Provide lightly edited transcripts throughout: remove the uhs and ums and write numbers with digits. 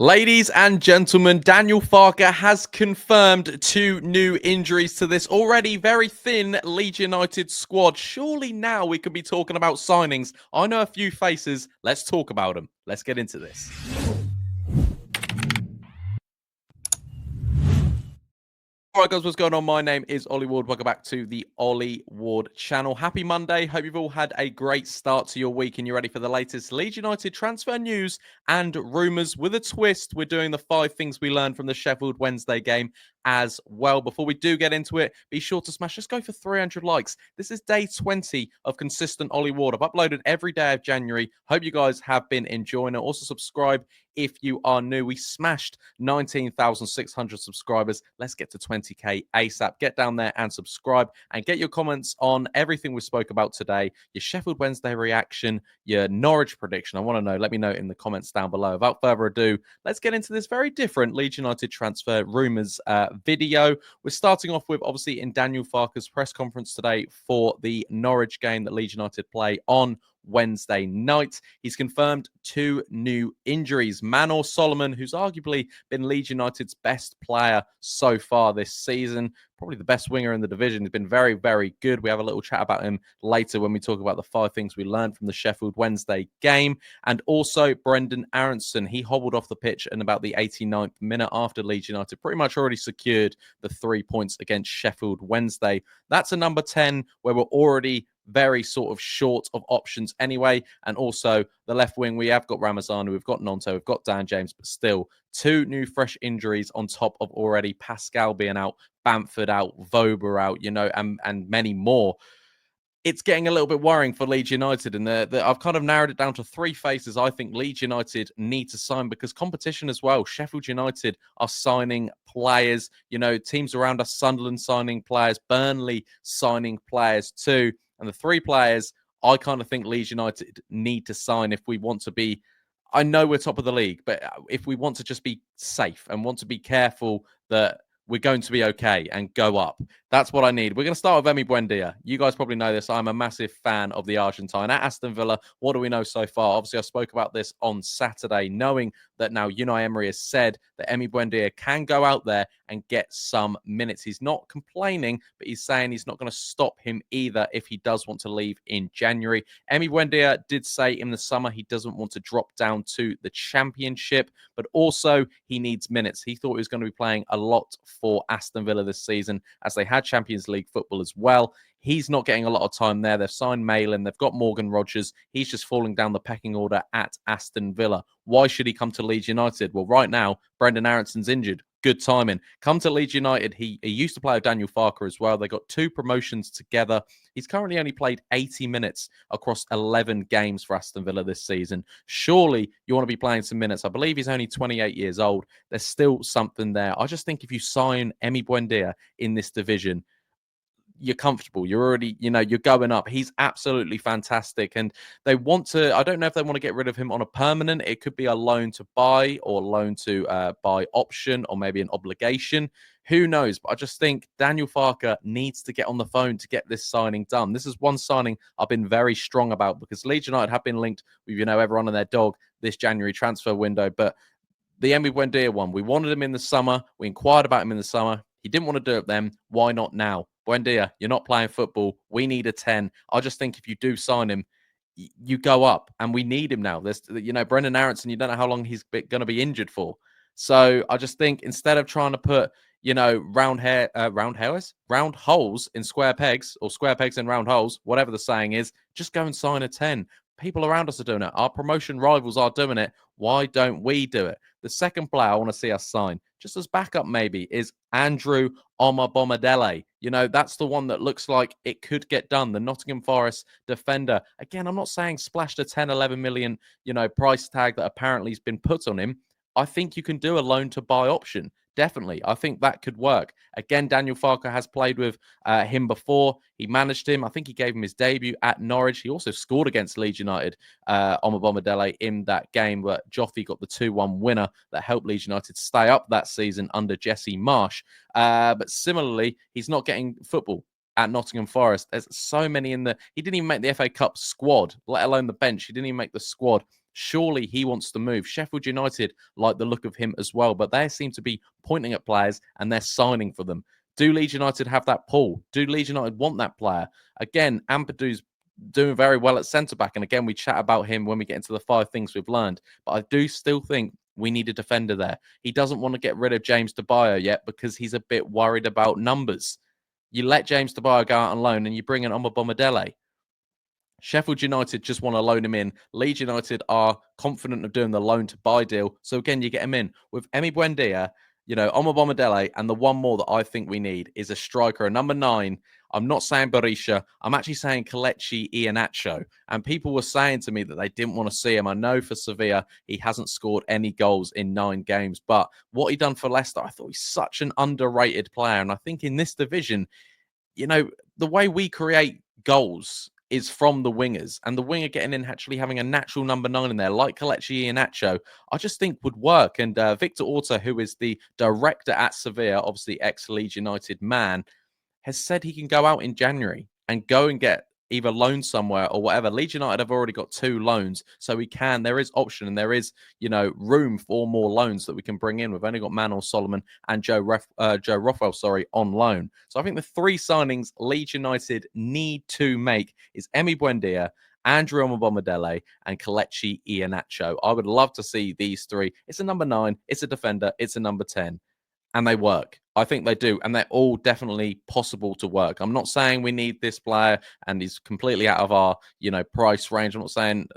Ladies and gentlemen, Daniel Farke has confirmed 2 new injuries to this already very thin Leeds United squad. Surely now we could be talking about signings. I know a few faces. Let's talk about them. Let's get into this. All right, guys, what's going on? My name is Ollie Ward. Welcome back to the Ollie Ward channel. Happy Monday. Hope you've all had a great start to your week and you're ready for the latest Leeds United transfer news and rumours. With a twist, we're doing the 5 things we learned from the Sheffield Wednesday game as well. Before we do get into it, be sure to smash. Let's go for 300 likes. This is day 20 of consistent Ollie Ward. I've uploaded every day of January. Hope you guys have been enjoying it. Also, subscribe if you are new. We smashed 19,600 subscribers. Let's get to 20k ASAP. Get down there and subscribe and get your comments on everything we spoke about today. Your Sheffield Wednesday reaction, your Norwich prediction. I want to know. Let me know in the comments down below. Without further ado, let's get into this very different Leeds United transfer rumours video. We're starting off with, obviously, in Daniel Farke's press conference today for the Norwich game that Leeds United play on Wednesday night. He's confirmed 2 new injuries. Manor Solomon, who's arguably been Leeds United's best player so far this season, probably the best winger in the division. He's been very, very good. We have a little chat about him later when we talk about the 5 things we learned from the Sheffield Wednesday game. And also Brenden Aaronson. He hobbled off the pitch in about the 89th minute after Leeds United pretty much already secured the 3 points against Sheffield Wednesday. That's a number 10 where we're already very sort of short of options anyway. And also the left wing, we have got Ramazanu, we've got Nonto, we've got Dan James, but still 2 new fresh injuries on top of already Pascal being out, Bamford out, Vober out, and many more. It's getting a little bit worrying for Leeds United, and I've kind of narrowed it down to 3 faces I think Leeds United need to sign, because competition as well. Sheffield United are signing players, teams around us, Sunderland signing players, Burnley signing players too. And the 3 players I kind of think Leeds United need to sign if we want to be, I know we're top of the league, but if we want to just be safe and want to be careful that we're going to be okay and go up. That's what I need. We're going to start with Emi Buendia. You guys probably know this. I'm a massive fan of the Argentine. At Aston Villa, what do we know so far? Obviously, I spoke about this on Saturday, knowing that now Unai Emery has said that Emi Buendia can go out there and get some minutes. He's not complaining, but he's saying he's not going to stop him either if he does want to leave in January. Emi Buendia did say in the summer he doesn't want to drop down to the Championship, but also he needs minutes. He thought he was going to be playing a lot for Aston Villa this season, as they had Champions League football as well. He's not getting a lot of time there. They've signed Malin. They've got Morgan Rogers. He's just falling down the pecking order at Aston Villa. Why should he come to Leeds United? Well, right now, Brenden Aaronson's injured. Good timing. Come to Leeds United. He used to play with Daniel Farke as well. They got 2 promotions together. He's currently only played 80 minutes across 11 games for Aston Villa this season. Surely you want to be playing some minutes. I believe he's only 28 years old. There's still something there. I just think if you sign Emi Buendia in this division, you're comfortable. You're already, you're going up. He's absolutely fantastic. And they want to, I don't know if they want to get rid of him on a permanent. It could be a loan to buy or loan to buy option, or maybe an obligation. Who knows? But I just think Daniel Farke needs to get on the phone to get this signing done. This is one signing I've been very strong about, because Leeds United have been linked with, everyone and their dog this January transfer window. But the Emi Buendia one, we wanted him in the summer. We inquired about him in the summer. He didn't want to do it then. Why not now? Buendia, you're not playing football. We need a 10. I just think if you do sign him, you go up, and we need him now. There's, Brenden Aaronson, you don't know how long he's going to be injured for. So I just think instead of trying to put, round holes in square pegs, or square pegs in round holes, whatever the saying is, just go and sign a 10. People around us are doing it. Our promotion rivals are doing it. Why don't we do it? The second player I want to see us sign, just as backup maybe, is Andrew Omobamidele. That's the one that looks like it could get done. The Nottingham Forest defender. Again, I'm not saying splash the 10, 11 million, price tag that apparently has been put on him. I think you can do a loan to buy option. Definitely. I think that could work. Again, Daniel Farke has played with him before. He managed him. I think he gave him his debut at Norwich. He also scored against Leeds United, Omobamidele, in that game, where Joffy got the 2-1 winner that helped Leeds United stay up that season under Jesse Marsh. But similarly, he's not getting football at Nottingham Forest. There's so many in the... He didn't even make the FA Cup squad, let alone the bench. He didn't even make the squad. Surely he wants to move. Sheffield United like the look of him as well, but they seem to be pointing at players and they're signing for them. Do Leeds United have that pull? Do Leeds United want that player? Again, Ampadu's doing very well at centre-back. And again, we chat about him when we get into the 5 things we've learned. But I do still think we need a defender there. He doesn't want to get rid of James DeBayo yet because he's a bit worried about numbers. You let James DeBayo go out on loan and you bring in Omobamidele. Sheffield United just want to loan him in. Leeds United are confident of doing the loan to buy deal. So again, you get him in. With Emi Buendia, Omobamidele, and the one more that I think we need is a striker, a number 9. I'm not saying Berisha. I'm actually saying Kelechi Iheanacho. And people were saying to me that they didn't want to see him. I know for Sevilla, he hasn't scored any goals in 9 games. But what he done for Leicester, I thought he's such an underrated player. And I think in this division, the way we create goals is from the wingers, and the winger getting in, actually having a natural number 9 in there, like Kelechi Iheanacho, I just think would work. And Victor Orta, who is the director at Sevilla, obviously ex-Leeds United man, has said he can go out in January and go and get either loaned somewhere or whatever. Leeds United have already got 2 loans, so there is option and there is, room for more loans that we can bring in. We've only got Manuel Solomon and Joe Rothwell, on loan. So I think the 3 signings Leeds United need to make is Emi Buendia, Andrew Omobamidele, and Kelechi Iheanacho. I would love to see these 3. It's a number 9, it's a defender, it's a number 10. And they work. I think they do. And they're all definitely possible to work. I'm not saying we need this player and he's completely out of our, price range. I'm not saying.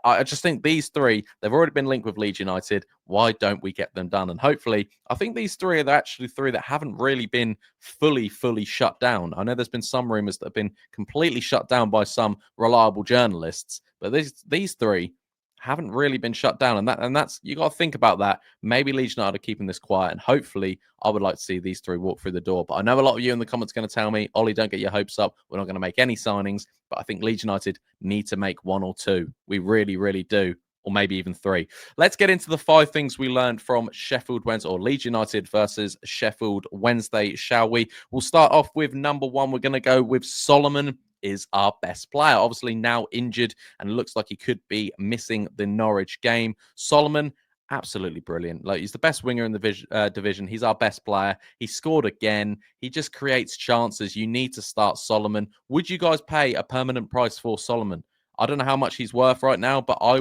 I just think these 3, they've already been linked with Leeds United. Why don't we get them done? And hopefully, I think these 3 are actually 3 that haven't really been fully shut down. I know there's been some rumors that have been completely shut down by some reliable journalists, but these 3 haven't really been shut down, and that's you got to think about that. Maybe Leeds United are keeping this quiet, and hopefully, I would like to see these 3 walk through the door. But I know a lot of you in the comments are going to tell me, Ollie, don't get your hopes up. We're not going to make any signings, but I think Leeds United need to make 1 or 2. We really, really do, or maybe even 3. Let's get into the 5 things we learned from Sheffield Wednesday, or Leeds United versus Sheffield Wednesday, shall we? We'll start off with number 1. We're going to go with Solomon is our best player. Obviously now injured and looks like he could be missing the Norwich game. Solomon, absolutely brilliant. Like, he's the best winger in the division. He's our best player. He scored again. He just creates chances. You need to start Solomon. Would you guys pay a permanent price for Solomon? I don't know how much he's worth right now, but I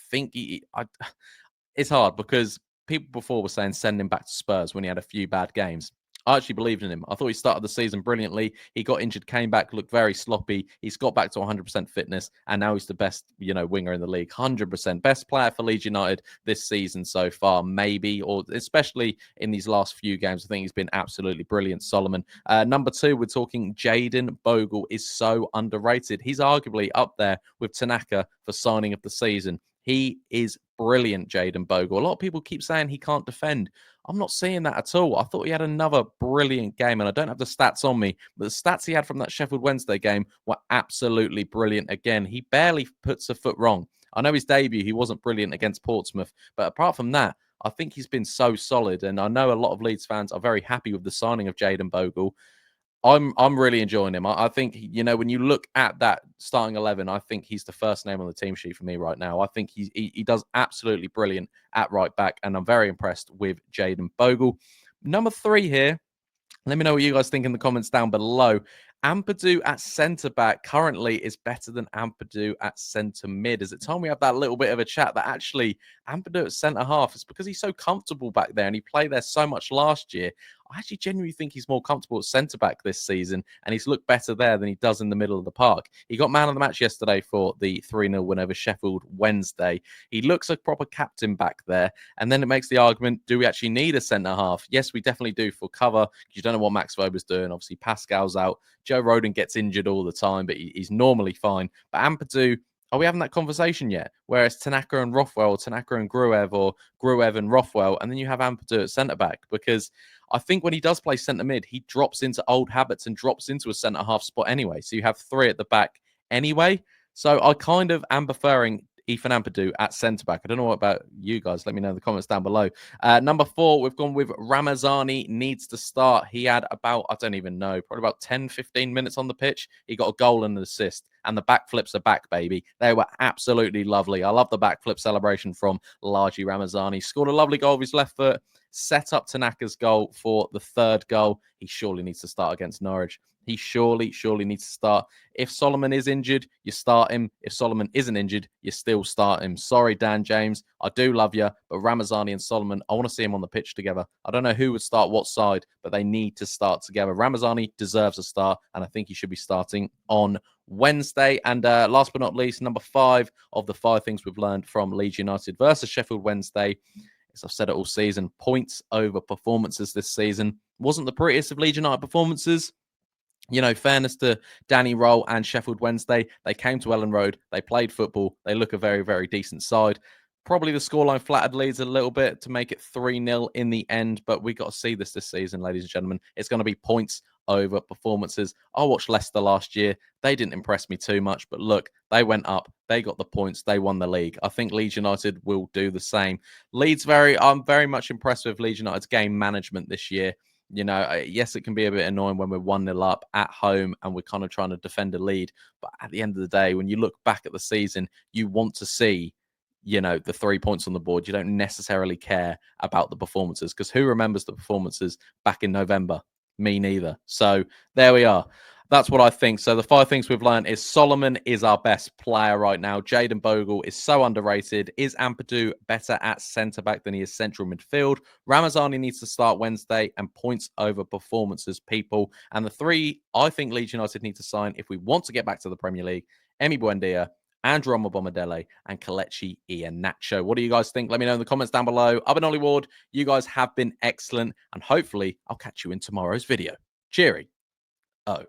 think it's hard because people before were saying send him back to Spurs when he had a few bad games. I actually believed in him. I thought he started the season brilliantly. He got injured, came back, looked very sloppy. He's got back to 100% fitness, and now he's the best, winger in the league. 100% best player for Leeds United this season so far, maybe, or especially in these last few games. I think he's been absolutely brilliant. Solomon. Number 2, we're talking Jayden Bogle is so underrated. He's arguably up there with Tanaka for signing of the season. He is brilliant, Jayden Bogle. A lot of people keep saying he can't defend. I'm not seeing that at all. I thought he had another brilliant game, and I don't have the stats on me, but the stats he had from that Sheffield Wednesday game were absolutely brilliant. Again, he barely puts a foot wrong. I know his debut, he wasn't brilliant against Portsmouth, but apart from that, I think he's been so solid, and I know a lot of Leeds fans are very happy with the signing of Jayden Bogle. I'm really enjoying him. I think, when you look at that starting 11, I think he's the first name on the team sheet for me right now. I think he does absolutely brilliant at right back, and I'm very impressed with Jayden Bogle. Number 3 here. Let me know what you guys think in the comments down below. Ampadu at centre-back currently is better than Ampadu at centre-mid. As it time we have that little bit of a chat that actually Ampadu at centre-half is because he's so comfortable back there and he played there so much last year. I actually genuinely think he's more comfortable at centre-back this season, and he's looked better there than he does in the middle of the park. He got man of the match yesterday for the 3-0 win over Sheffield Wednesday. He looks like proper captain back there, and then it makes the argument, do we actually need a centre-half? Yes, we definitely do for cover. You don't know what Max Wober's doing. Obviously, Pascal's out. Joe Rodon gets injured all the time, but he's normally fine. But Ampadu, are we having that conversation yet? Whereas Tanaka and Rothwell, or Tanaka and Gruev, or Gruev and Rothwell, and then you have Ampadu at centre-back, because I think when he does play centre-mid, he drops into old habits and drops into a centre-half spot anyway. So you have 3 at the back anyway. So I kind of am preferring Ethan Ampadu at centre-back. I don't know what about you guys. Let me know in the comments down below. Number 4, we've gone with Ramazani needs to start. He had about, I don't even know, probably about 10, 15 minutes on the pitch. He got a goal and an assist. And the backflips are back, baby. They were absolutely lovely. I love the backflip celebration from Largi Ramazani. Scored a lovely goal with his left foot. Set up Tanaka's goal for the 3rd goal. He surely needs to start against Norwich. He surely needs to start. If Solomon is injured, you start him. If Solomon isn't injured, you still start him. Sorry, Dan James. I do love you, but Ramazani and Solomon, I want to see him on the pitch together. I don't know who would start what side, but they need to start together. Ramazani deserves a start, and I think he should be starting on Wednesday. And last but not least, number 5 of the 5 things we've learned from Leeds United versus Sheffield Wednesday. As I've said it all season, points over performances this season. Wasn't the prettiest of Leeds United performances. You know, fairness to Danny Roll and Sheffield Wednesday, they came to Ellen Road, they played football, they look a very, very decent side. Probably the scoreline flattered Leeds a little bit to make it 3-0 in the end, but we got to see this season, ladies and gentlemen. It's going to be points over performances. I watched Leicester last year. They didn't impress me too much, but look, they went up, they got the points, they won the league. I think Leeds United will do the same. I'm very much impressed with Leeds United's game management this year. You know, yes, it can be a bit annoying when we're 1-0 up at home and we're kind of trying to defend a lead. But at the end of the day, when you look back at the season, you want to see, you know, the 3 points on the board. You don't necessarily care about the performances, because who remembers the performances back in November? Me neither. So there we are. That's what I think. So the 5 things we've learned is Solomon is our best player right now. Jayden Bogle is so underrated. Is Ampadu better at centre-back than he is central midfield? Ramazani needs to start Wednesday, and points over performances, people. And the 3 I think Leeds United need to sign if we want to get back to the Premier League: Emi Buendia, Andrew Omobamidele, and Kelechi Iheanacho. What do you guys think? Let me know in the comments down below. I've been Ollie Ward. You guys have been excellent, and hopefully I'll catch you in tomorrow's video. Cheery. Oh.